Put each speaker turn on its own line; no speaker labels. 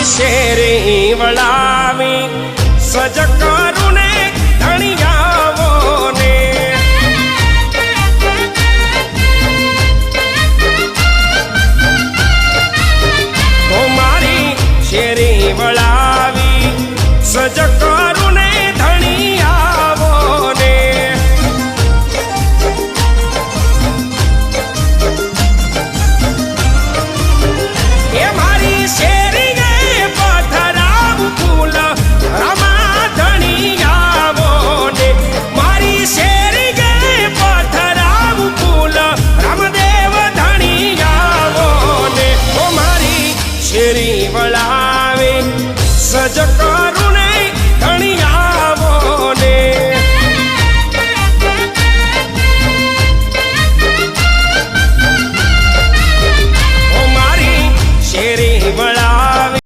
શેરી વળાવી સજ કરું ને ધણિયાવો ને તો મારી શેરી વળાવી સજ કરું ને ધણિયાવો ને એ મારી શેરી શેરી વળાવે સજ કર